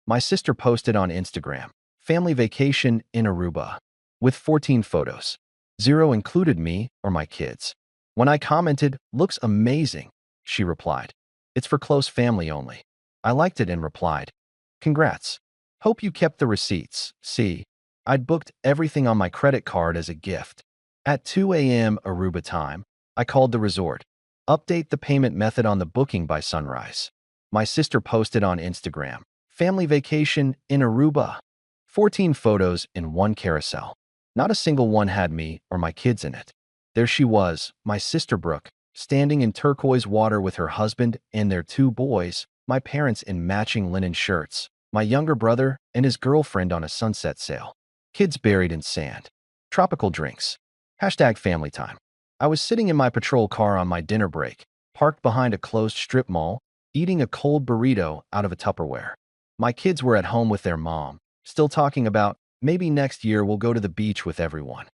My sister posted on Instagram, family vacation in Aruba, with 14 photos. 0 included me or my kids. When I commented, "Looks amazing," she replied, "It's for close family only." I liked it and replied, "Congrats. Hope you kept the receipts." See, I'd booked everything on my credit card as a gift. At 2 a.m. Aruba time, I called the resort. Update the payment method on the booking by sunrise. My sister posted on Instagram, family vacation in Aruba. 14 photos in one carousel. Not a single one had me or my kids in it. There she was, my sister Brooke, standing in turquoise water with her husband and their 2 boys, my parents in matching linen shirts, my younger brother and his girlfriend on a sunset sail. Kids buried in sand. Tropical drinks. Hashtag family time. I was sitting in my patrol car on my dinner break, parked behind a closed strip mall, eating a cold burrito out of a Tupperware. My kids were at home with their mom, still talking about, maybe next year we'll go to the beach with everyone.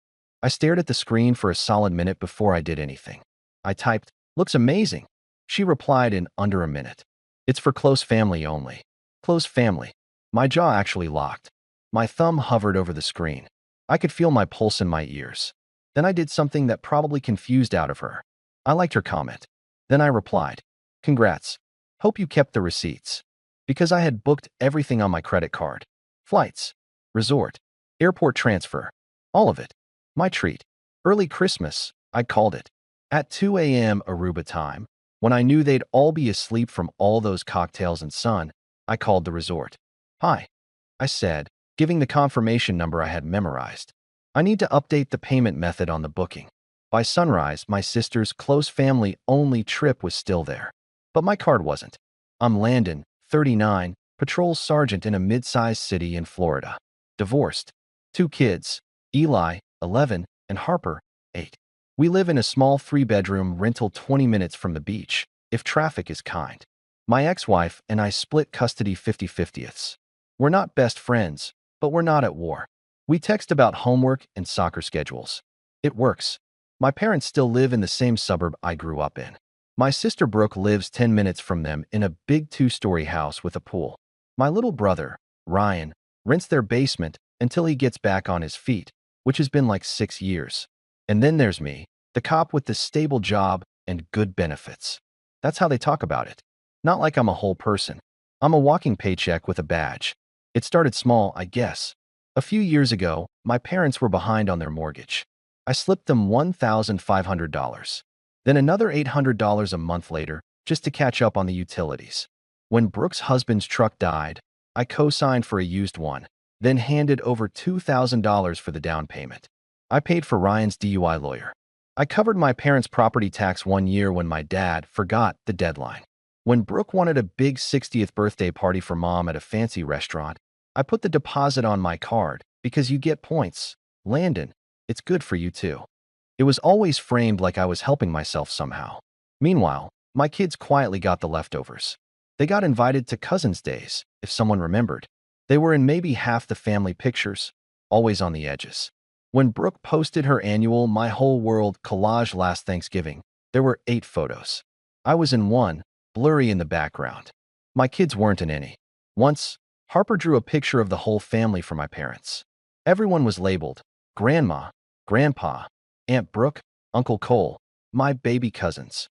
I stared at the screen for a solid minute before I did anything. I typed, "Looks amazing." She replied in under a minute. "It's for close family only." Close family. My jaw actually locked. My thumb hovered over the screen. I could feel my pulse in my ears. Then I did something that probably confused out of her. I liked her comment. Then I replied, "Congrats. Hope you kept the receipts." Because I had booked everything on my credit card. Flights, resort, airport transfer, all of it. My treat. Early Christmas, I called it. At 2 a.m. Aruba time, when I knew they'd all be asleep from all those cocktails and sun, I called the resort. "Hi," I said, giving the confirmation number I had memorized. "I need to update the payment method on the booking." By sunrise, my sister's close family-only trip was still there. But my card wasn't. I'm Landon, 39, patrol sergeant in a mid-sized city in Florida. Divorced. 2 kids, Eli, 11, and Harper, 8. We live in a small 3-bedroom rental 20 minutes from the beach, if traffic is kind. My ex-wife and I split custody 50-50ths. We're not best friends, but we're not at war. We text about homework and soccer schedules. It works. My parents still live in the same suburb I grew up in. My sister Brooke lives 10 minutes from them in a big 2-story house with a pool. My little brother, Ryan, rents their basement until he gets back on his feet, which has been like 6 years. And then there's me, the cop with the stable job and good benefits. That's how they talk about it. Not like I'm a whole person. I'm a walking paycheck with a badge. It started small, I guess. A few years ago, my parents were behind on their mortgage. I slipped them $1,500. Then another $800 a month later, just to catch up on the utilities. When Brooke's husband's truck died, I co-signed for a used one, then handed over $2,000 for the down payment. I paid for Ryan's DUI lawyer. I covered my parents' property tax 1 year when my dad forgot the deadline. When Brooke wanted a big 60th birthday party for mom at a fancy restaurant, I put the deposit on my card because you get points. Landon, it's good for you too. It was always framed like I was helping myself somehow. Meanwhile, my kids quietly got the leftovers. They got invited to cousins' days, if someone remembered. They were in maybe half the family pictures, always on the edges. When Brooke posted her annual My Whole World collage last Thanksgiving, there were 8 photos. I was in one, blurry in the background. My kids weren't in any. Once, Harper drew a picture of the whole family for my parents. Everyone was labeled Grandma, Grandpa, Aunt Brooke, Uncle Cole, my baby cousins.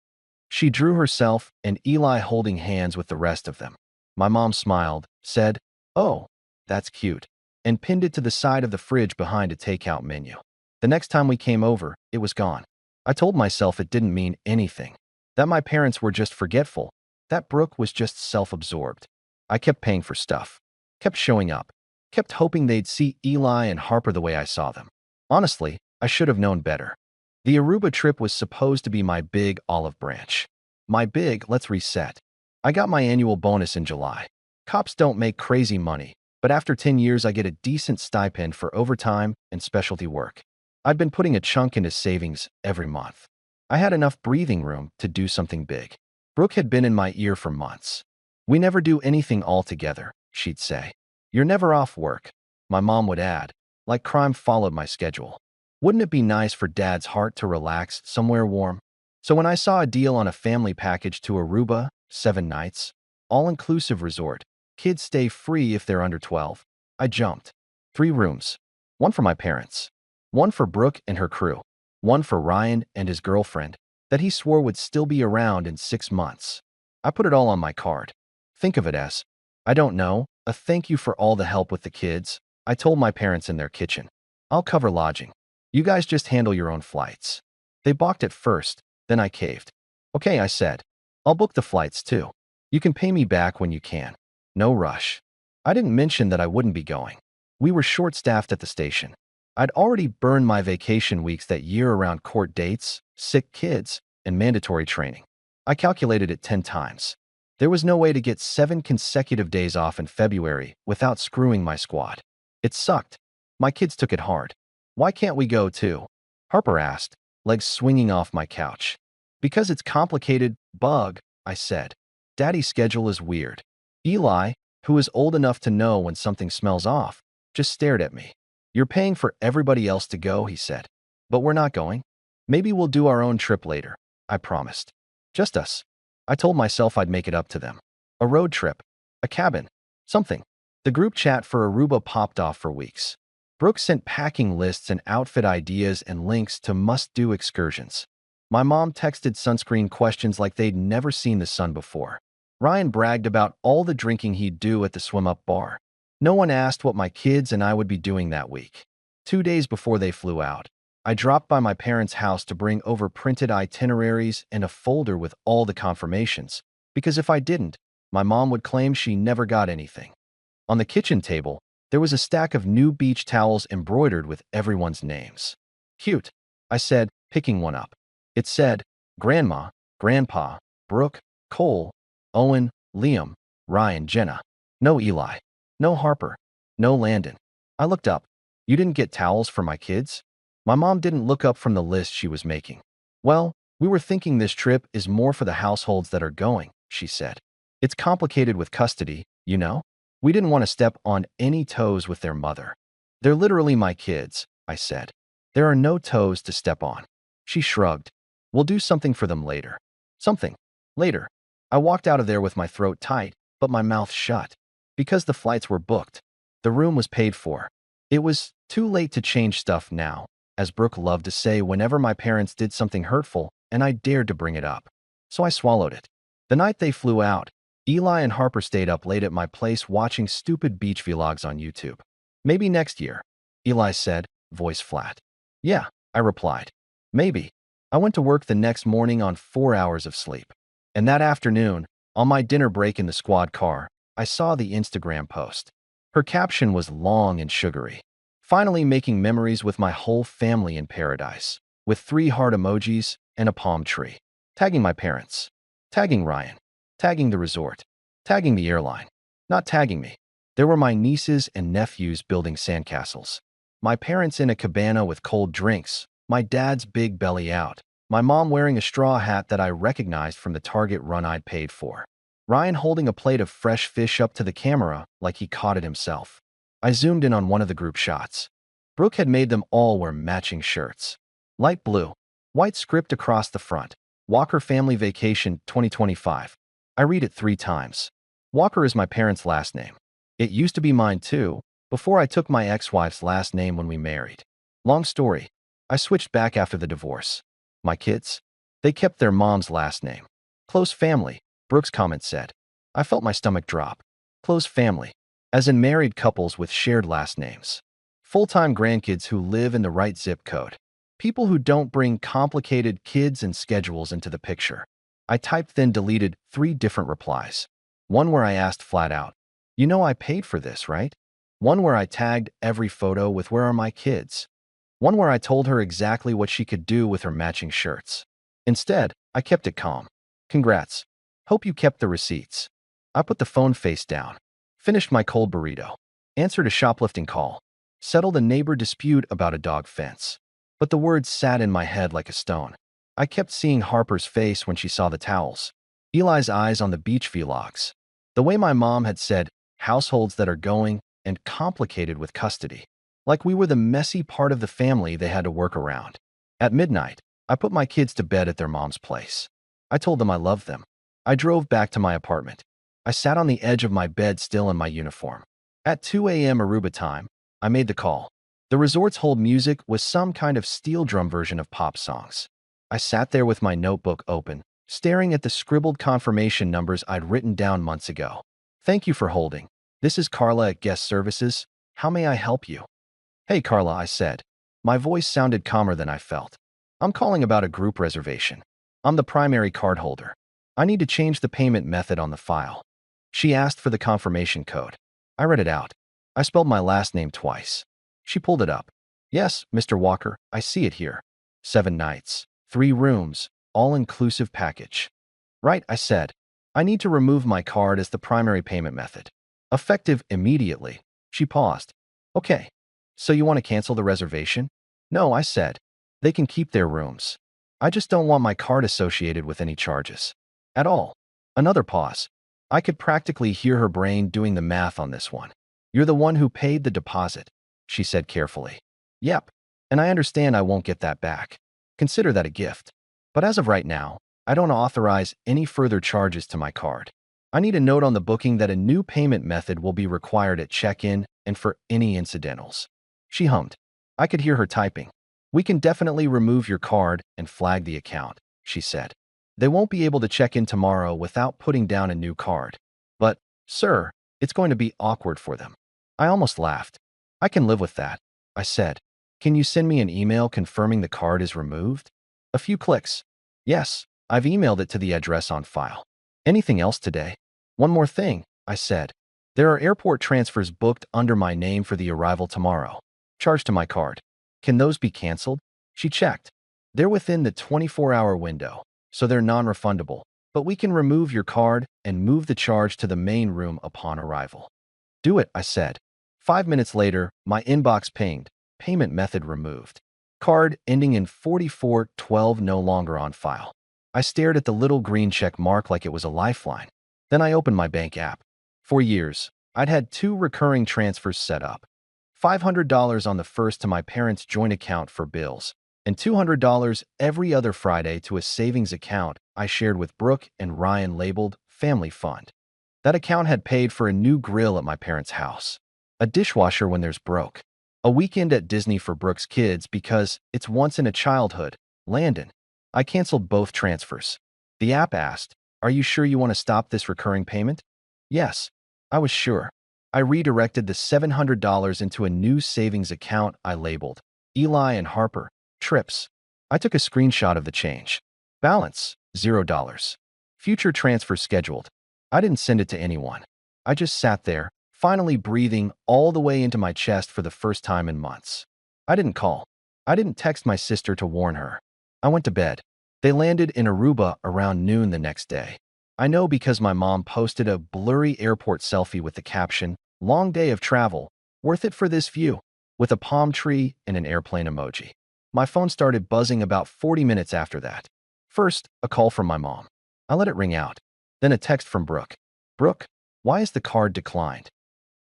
She drew herself and Eli holding hands with the rest of them. My mom smiled, said, "Oh, that's cute," and pinned it to the side of the fridge behind a takeout menu. The next time we came over, it was gone. I told myself it didn't mean anything, that my parents were just forgetful, that Brooke was just self-absorbed. I kept paying for stuff, kept showing up, kept hoping they'd see Eli and Harper the way I saw them. Honestly, I should have known better. The Aruba trip was supposed to be my big olive branch. My big let's reset. I got my annual bonus in July. Cops don't make crazy money, but after 10 years I get a decent stipend for overtime and specialty work. I'd been putting a chunk into savings every month. I had enough breathing room to do something big. Brooke had been in my ear for months. "We never do anything all together," she'd say. "You're never off work." My mom would add, like crime followed my schedule. "Wouldn't it be nice for Dad's heart to relax somewhere warm?" So when I saw a deal on a family package to Aruba, 7 nights, all-inclusive resort, Kids stay free if they're under 12. I jumped. 3 rooms. One for my parents. One for Brooke and her crew. One for Ryan and his girlfriend that he swore would still be around in 6 months. I put it all on my card. Think of it as, I don't know, a thank you for all the help with the kids. I told my parents in their kitchen. I'll cover lodging. You guys just handle your own flights. They balked at first, then I caved. Okay, I said. I'll book the flights too. You can pay me back when you can. No rush. I didn't mention that I wouldn't be going. We were short-staffed at the station. I'd already burned my vacation weeks that year around court dates, sick kids, and mandatory training. I calculated it 10 times. There was no way to get 7 consecutive days off in February without screwing my squad. It sucked. My kids took it hard. Why can't we go too? Harper asked, legs swinging off my couch. Because it's complicated, bug, I said. Daddy's schedule is weird. Eli, who is old enough to know when something smells off, just stared at me. You're paying for everybody else to go, he said. But we're not going. Maybe we'll do our own trip later, I promised. Just us. I told myself I'd make it up to them. A road trip. A cabin. Something. The group chat for Aruba popped off for weeks. Brooke sent packing lists and outfit ideas and links to must-do excursions. My mom texted sunscreen questions like they'd never seen the sun before. Ryan bragged about all the drinking he'd do at the swim-up bar. No one asked what my kids and I would be doing that week. 2 days before they flew out, I dropped by my parents' house to bring over printed itineraries and a folder with all the confirmations, because if I didn't, my mom would claim she never got anything. On the kitchen table, there was a stack of new beach towels embroidered with everyone's names. Cute, I said, picking one up. It said, Grandma, Grandpa, Brooke, Cole, Owen, Liam, Ryan, Jenna. No Eli. No Harper. No Landon. I looked up. You didn't get towels for my kids? My mom didn't look up from the list she was making. Well, we were thinking this trip is more for the households that are going, she said. It's complicated with custody, you know? We didn't want to step on any toes with their mother. They're literally my kids, I said. There are no toes to step on. She shrugged. We'll do something for them later. Something. Later. I walked out of there with my throat tight, but my mouth shut. Because the flights were booked. The room was paid for. It was too late to change stuff now, as Brooke loved to say whenever my parents did something hurtful and I dared to bring it up. So I swallowed it. The night they flew out, Eli and Harper stayed up late at my place watching stupid beach vlogs on YouTube. Maybe next year, Eli said, voice flat. Yeah, I replied. Maybe. I went to work the next morning on 4 hours of sleep. And that afternoon, on my dinner break in the squad car, I saw the Instagram post. Her caption was long and sugary. Finally making memories with my whole family in paradise, with 3 heart emojis and a palm tree. Tagging my parents. Tagging Ryan. Tagging the resort. Tagging the airline. Not tagging me. There were my nieces and nephews building sandcastles. My parents in a cabana with cold drinks. My dad's big belly out. My mom wearing a straw hat that I recognized from the Target run I'd paid for. Ryan holding a plate of fresh fish up to the camera like he caught it himself. I zoomed in on one of the group shots. Brooke had made them all wear matching shirts. Light blue. White script across the front. Walker Family Vacation 2025. I read it 3 times. Walker is my parents' last name. It used to be mine too, before I took my ex-wife's last name when we married. Long story. I switched back after the divorce. My kids? They kept their mom's last name. Close family, Brooke's comment said. I felt my stomach drop. Close family, as in married couples with shared last names. Full-time grandkids who live in the right zip code. People who don't bring complicated kids and schedules into the picture. I typed then deleted 3 different replies. One where I asked flat out, you know I paid for this, right? One where I tagged every photo with where are my kids? One where I told her exactly what she could do with her matching shirts. Instead, I kept it calm. Congrats. Hope you kept the receipts. I put the phone face down. Finished my cold burrito. Answered a shoplifting call. Settled a neighbor dispute about a dog fence. But the words sat in my head like a stone. I kept seeing Harper's face when she saw the towels. Eli's eyes on the beach vlogs. The way my mom had said, households that are going, and complicated with custody. Like we were the messy part of the family they had to work around. At midnight, I put my kids to bed at their mom's place. I told them I loved them. I drove back to my apartment. I sat on the edge of my bed still in my uniform. At 2 a.m. Aruba time, I made the call. The resort's hold music was some kind of steel drum version of pop songs. I sat there with my notebook open, staring at the scribbled confirmation numbers I'd written down months ago. Thank you for holding. This is Carla at Guest Services. How may I help you? Hey, Carla, I said. My voice sounded calmer than I felt. I'm calling about a group reservation. I'm the primary cardholder. I need to change the payment method on the file. She asked for the confirmation code. I read it out. I spelled my last name twice. She pulled it up. Yes, Mr. Walker, I see it here. 7 nights, 3 rooms, all-inclusive package. Right, I said. I need to remove my card as the primary payment method. Effective immediately. She paused. Okay, so you want to cancel the reservation? No, I said. They can keep their rooms. I just don't want my card associated with any charges. At all. Another pause. I could practically hear her brain doing the math on this one. You're the one who paid the deposit, she said carefully. Yep, and I understand I won't get that back. Consider that a gift. But as of right now, I don't authorize any further charges to my card. I need a note on the booking that a new payment method will be required at check-in and for any incidentals. She hummed. I could hear her typing. We can definitely remove your card and flag the account, she said. They won't be able to check in tomorrow without putting down a new card. But, sir, it's going to be awkward for them. I almost laughed. I can live with that, I said. Can you send me an email confirming the card is removed? A few clicks. Yes, I've emailed it to the address on file. Anything else today? One more thing, I said. There are airport transfers booked under my name for the arrival tomorrow, charged to my card. Can those be canceled? She checked. They're within the 24-hour window, so they're non-refundable, but we can remove your card and move the charge to the main room upon arrival. Do it, I said. 5 minutes later, my inbox pinged. Payment method removed. Card ending in 4412 no longer on file. I stared at the little green check mark like it was a lifeline. Then I opened my bank app. For years, I'd had 2 recurring transfers set up. $500 on the first to my parents' joint account for bills, and $200 every other Friday to a savings account I shared with Brooke and Ryan labeled Family Fund. That account had paid for a new grill at my parents' house, a dishwasher when theirs broke, a weekend at Disney for Brooke's kids because it's once in a childhood, Landon. I canceled both transfers. The app asked, "Are you sure you want to stop this recurring payment?" Yes, I was sure. I redirected the $700 into a new savings account I labeled Eli and Harper, Trips. I took a screenshot of the change. Balance, $0. Future transfer scheduled. I didn't send it to anyone. I just sat there, finally breathing all the way into my chest for the first time in months. I didn't call. I didn't text my sister to warn her. I went to bed. They landed in Aruba around noon the next day. I know because my mom posted a blurry airport selfie with the caption, "Long day of travel, worth it for this view," with a palm tree and an airplane emoji. My phone started buzzing about 40 minutes after that. First, a call from my mom. I let it ring out. Then a text from Brooke. "Brooke, why is the card declined?"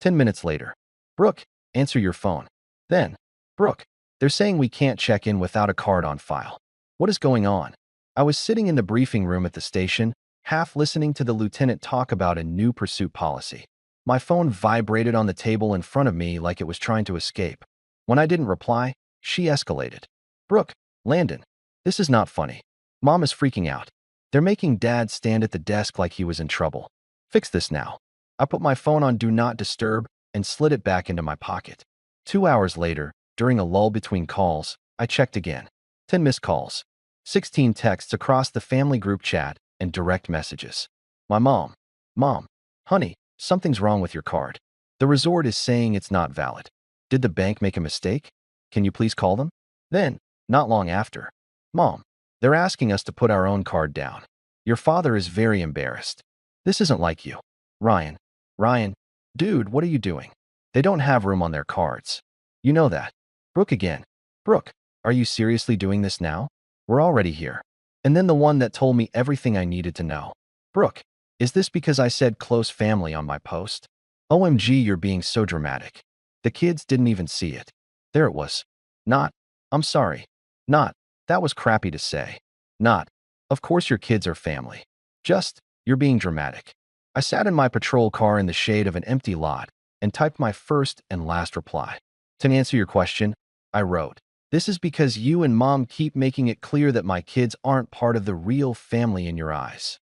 10 minutes later. "Brooke, answer your phone." Then, "Brooke, they're saying we can't check in without a card on file. What is going on?" I was sitting in the briefing room at the station, half listening to the lieutenant talk about a new pursuit policy. My phone vibrated on the table in front of me like it was trying to escape. When I didn't reply, she escalated. "Brooke, Landon, this is not funny. Mom is freaking out. They're making Dad stand at the desk like he was in trouble. Fix this now." I put my phone on Do Not Disturb and slid it back into my pocket. 2 hours later, during a lull between calls, I checked again. 10 missed calls. 16 texts across the family group chat and direct messages. My mom. "Mom, honey, something's wrong with your card. The resort is saying it's not valid. Did the bank make a mistake? Can you please call them?" Then, not long after, "Mom, they're asking us to put our own card down. Your father is very embarrassed. This isn't like you. Ryan, dude, what are you doing? They don't have room on their cards. You know that." Brooke again. "Brooke, are you seriously doing this now? We're already here." And then the one that told me everything I needed to know. "Brooke, is this because I said close family on my post? OMG, you're being so dramatic. The kids didn't even see it." There it was. Not, "I'm sorry." Not, "That was crappy to say." Not, "Of course your kids are family." Just, "You're being dramatic." I sat in my patrol car in the shade of an empty lot and typed my first and last reply. To answer your question, I wrote, "This is because you and Mom keep making it clear that my kids aren't part of the real family in your eyes."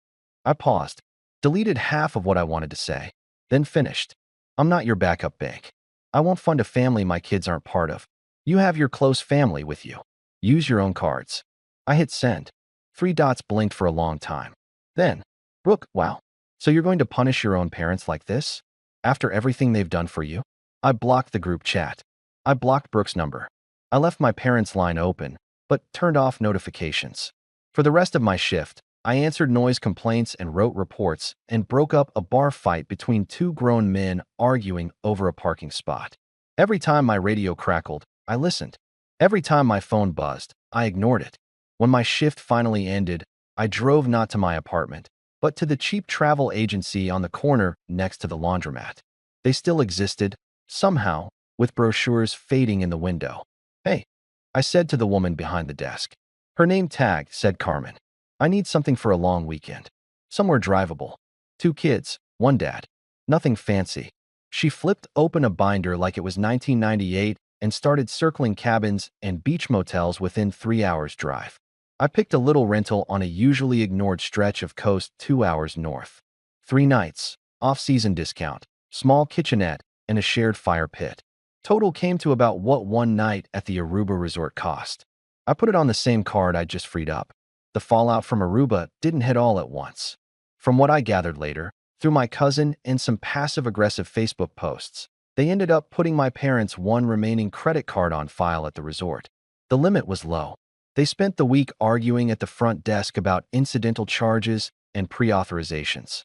I paused, deleted half of what I wanted to say, then finished. "I'm not your backup bank. I won't fund a family my kids aren't part of. You have your close family with you. Use your own cards." I hit send. Three dots blinked for a long time. Then, "Brooke, wow. So you're going to punish your own parents like this? After everything they've done for you?" I blocked the group chat. I blocked Brooke's number. I left my parents' line open, but turned off notifications. For the rest of my shift, I answered noise complaints and wrote reports and broke up a bar fight between two grown men arguing over a parking spot. Every time my radio crackled, I listened. Every time my phone buzzed, I ignored it. When my shift finally ended, I drove not to my apartment, but to the cheap travel agency on the corner next to the laundromat. They still existed, somehow, with brochures fading in the window. "Hey," I said to the woman behind the desk. Her name tag said Carmen. "I need something for a long weekend. Somewhere drivable. 2 kids, 1 dad. Nothing fancy." She flipped open a binder like it was 1998 and started circling cabins and beach motels within 3 hours' drive. I picked a little rental on a usually ignored stretch of coast 2 hours north. 3 nights, off-season discount, small kitchenette, and a shared fire pit. Total came to about what 1 night at the Aruba resort cost. I put it on the same card I'd just freed up. The fallout from Aruba didn't hit all at once. From what I gathered later, through my cousin and some passive-aggressive Facebook posts, they ended up putting my parents' one remaining credit card on file at the resort. The limit was low. They spent the week arguing at the front desk about incidental charges and pre-authorizations.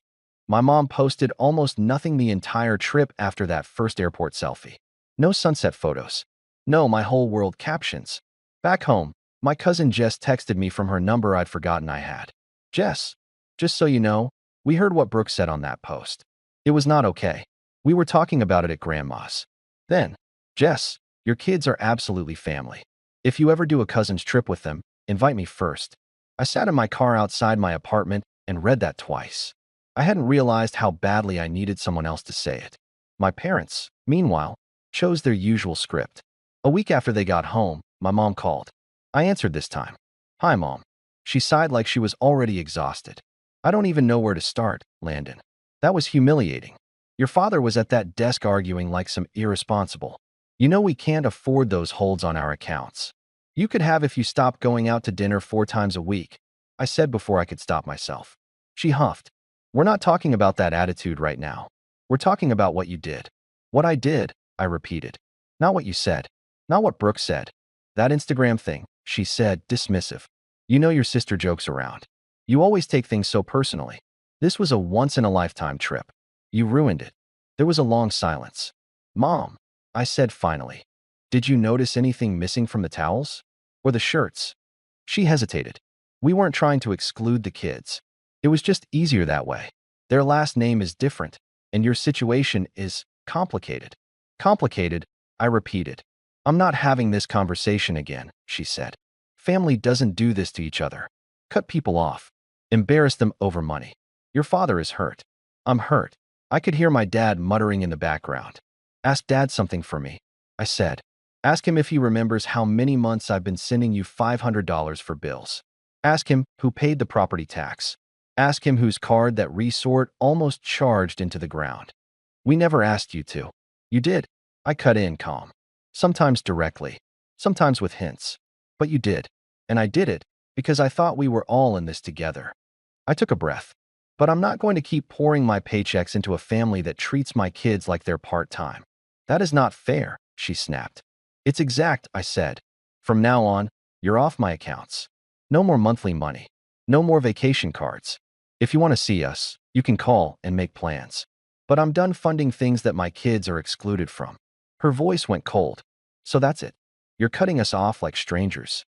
My mom posted almost nothing the entire trip after that first airport selfie. No sunset photos. No my whole world captions. Back home, my cousin Jess texted me from her number I'd forgotten I had. "Jess, just so you know, we heard what Brooke said on that post. It was not okay. We were talking about it at Grandma's. Then, Jess, your kids are absolutely family. If you ever do a cousin's trip with them, invite me first." I sat in my car outside my apartment and read that twice. I hadn't realized how badly I needed someone else to say it. My parents, meanwhile, chose their usual script. A week after they got home, my mom called. I answered this time. "Hi, Mom." She sighed like she was already exhausted. "I don't even know where to start, Landon. That was humiliating. Your father was at that desk arguing like some irresponsible. You know we can't afford those holds on our accounts. You could have if you stopped going out to dinner 4 times a week," I said before I could stop myself. She huffed. "We're not talking about that attitude right now. We're talking about what you did." "What I did," I repeated. "Not what you said. Not what Brooke said. That Instagram thing," she said, dismissive. "You know your sister jokes around. You always take things so personally. This was a once-in-a-lifetime trip. You ruined it." There was a long silence. "Mom," I said finally, "did you notice anything missing from the towels? Or the shirts?" She hesitated. "We weren't trying to exclude the kids. It was just easier that way. Their last name is different, and your situation is complicated." "Complicated," I repeated. "I'm not having this conversation again," she said. "Family doesn't do this to each other. Cut people off. Embarrass them over money. Your father is hurt. I'm hurt." I could hear my dad muttering in the background. "Ask Dad something for me," I said. "Ask him if he remembers how many months I've been sending you $500 for bills. Ask him who paid the property tax. Ask him whose card that resort almost charged into the ground. We never asked you to. You did." I cut in calm. "Sometimes directly, sometimes with hints. But you did. And I did it because I thought we were all in this together." I took a breath. "But I'm not going to keep pouring my paychecks into a family that treats my kids like they're part-time. That is not fair," she snapped. "It's exact," I said. "From now on, you're off my accounts. No more monthly money. No more vacation cards. If you want to see us, you can call and make plans. But I'm done funding things that my kids are excluded from." Her voice went cold. "So that's it. You're cutting us off like strangers."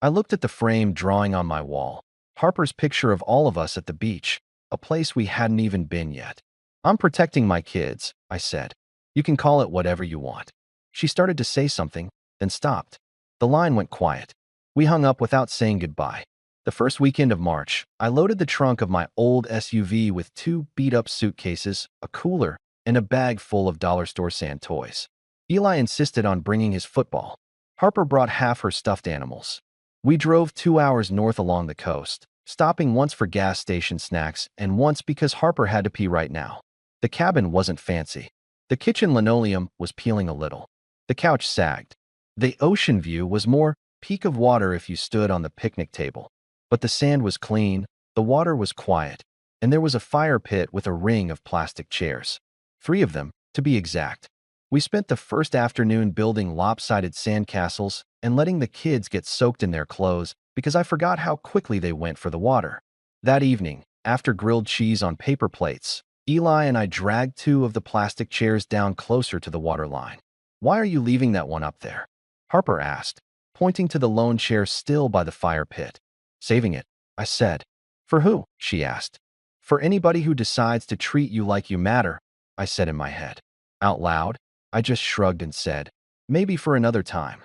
I looked at the frame drawing on my wall. Harper's picture of all of us at the beach, a place we hadn't even been yet. "I'm protecting my kids," I said. "You can call it whatever you want." She started to say something, then stopped. The line went quiet. We hung up without saying goodbye. The first weekend of March, I loaded the trunk of my old SUV with 2 beat-up suitcases, a cooler, and a bag full of dollar store sand toys. Eli insisted on bringing his football. Harper brought half her stuffed animals. We drove 2 hours north along the coast, stopping once for gas station snacks and once because Harper had to pee right now. The cabin wasn't fancy. The kitchen linoleum was peeling a little. The couch sagged. The ocean view was more peak of water if you stood on the picnic table. But the sand was clean, the water was quiet, and there was a fire pit with a ring of plastic chairs. 3 of them, to be exact. We spent the first afternoon building lopsided sandcastles and letting the kids get soaked in their clothes because I forgot how quickly they went for the water. That evening, after grilled cheese on paper plates, Eli and I dragged 2 of the plastic chairs down closer to the water line. "Why are you leaving that one up there?" Harper asked, pointing to the lone chair still by the fire pit. "Saving it," I said. "For who?" she asked. "For anybody who decides to treat you like you matter," I said in my head. Out loud, I just shrugged and said, "Maybe for another time."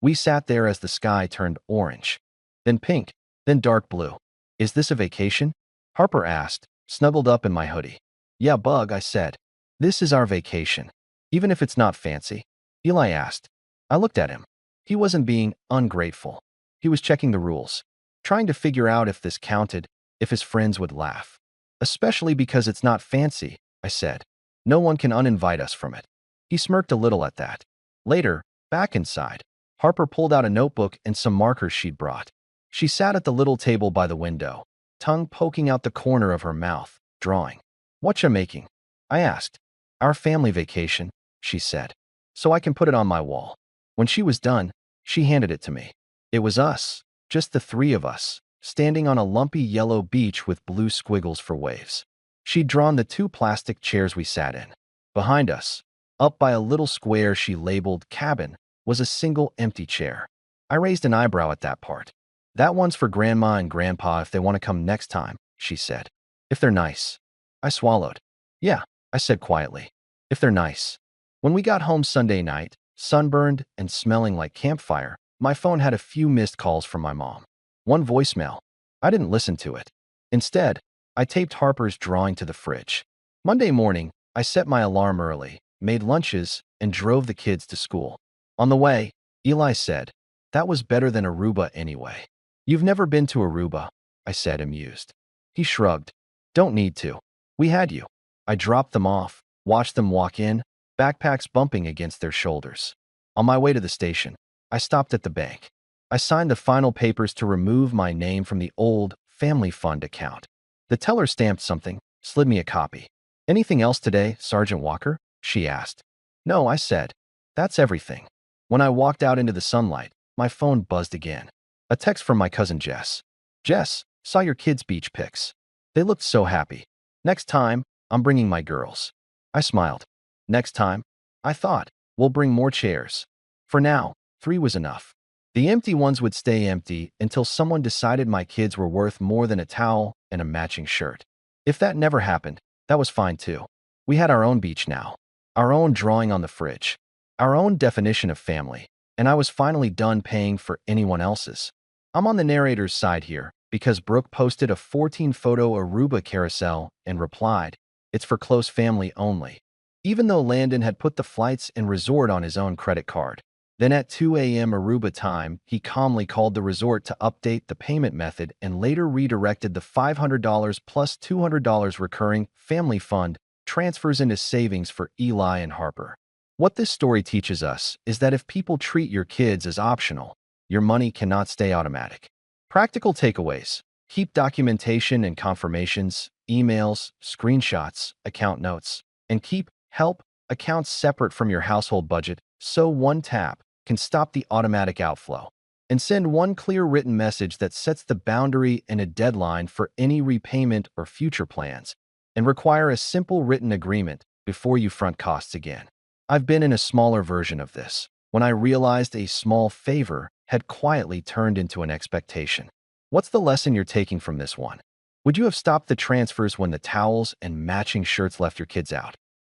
We sat there as the sky turned orange, then pink, then dark blue. "Is this a vacation?" Harper asked, snuggled up in my hoodie. "Yeah, Bug," I said. "This is our vacation, even if it's not fancy." Eli asked. I looked at him. He wasn't being ungrateful. He was checking the rules, trying to figure out if this counted, if his friends would laugh. "Especially because it's not fancy," I said. "No one can uninvite us from it." He smirked a little at that. Later, back inside, Harper pulled out a notebook and some markers she'd brought. She sat at the little table by the window, tongue poking out the corner of her mouth, drawing. "Whatcha making?" I asked. "Our family vacation," she said, "so I can put it on my wall." When she was done, she handed it to me. It was us, just the 3 of us, standing on a lumpy yellow beach with blue squiggles for waves. She'd drawn the 2 plastic chairs we sat in. Behind us, up by a little square she labeled cabin, was a single empty chair. I raised an eyebrow at that part. "That one's for Grandma and Grandpa if they want to come next time," she said. "If they're nice." I swallowed. "Yeah," I said quietly. "If they're nice." When we got home Sunday night, sunburned and smelling like campfire, my phone had a few missed calls from my mom. One voicemail. I didn't listen to it. Instead, I taped Harper's drawing to the fridge. Monday morning, I set my alarm early, made lunches, and drove the kids to school. On the way, Eli said, "That was better than Aruba anyway." "You've never been to Aruba," I said, amused. He shrugged. "Don't need to. We had you." I dropped them off, watched them walk in, backpacks bumping against their shoulders. On my way to the station, I stopped at the bank. I signed the final papers to remove my name from the old family fund account. The teller stamped something, slid me a copy. "Anything else today, Sergeant Walker?" she asked. "No," I said. "That's everything." When I walked out into the sunlight, my phone buzzed again. A text from my cousin Jess. "Jess, saw your kids' beach pics. They looked so happy. Next time, I'm bringing my girls." I smiled. Next time, I thought, we'll bring more chairs. For now, 3 was enough. The empty ones would stay empty until someone decided my kids were worth more than a towel and a matching shirt. If that never happened, that was fine too. We had our own beach now, our own drawing on the fridge, our own definition of family, and I was finally done paying for anyone else's. I'm on the narrator's side here because Brooke posted a 14-photo Aruba carousel and replied, "It's for close family only," even though Landon had put the flights and resort on his own credit card. Then at 2 a.m. Aruba time, he calmly called the resort to update the payment method and later redirected the $500 plus $200 recurring family fund transfers into savings for Eli and Harper. What this story teaches us is that if people treat your kids as optional, your money cannot stay automatic. Practical takeaways. Keep documentation and confirmations, emails, screenshots, account notes, and keep help accounts separate from your household budget so one tap can stop the automatic outflow. And send one clear written message that sets the boundary and a deadline for any repayment or future plans, and require a simple written agreement before you front costs again. I've been in a smaller version of this, when I realized a small favor had quietly turned into an expectation. What's the lesson you're taking from this one? Would you have stopped the transfers when the towels and matching shirts left your kids out?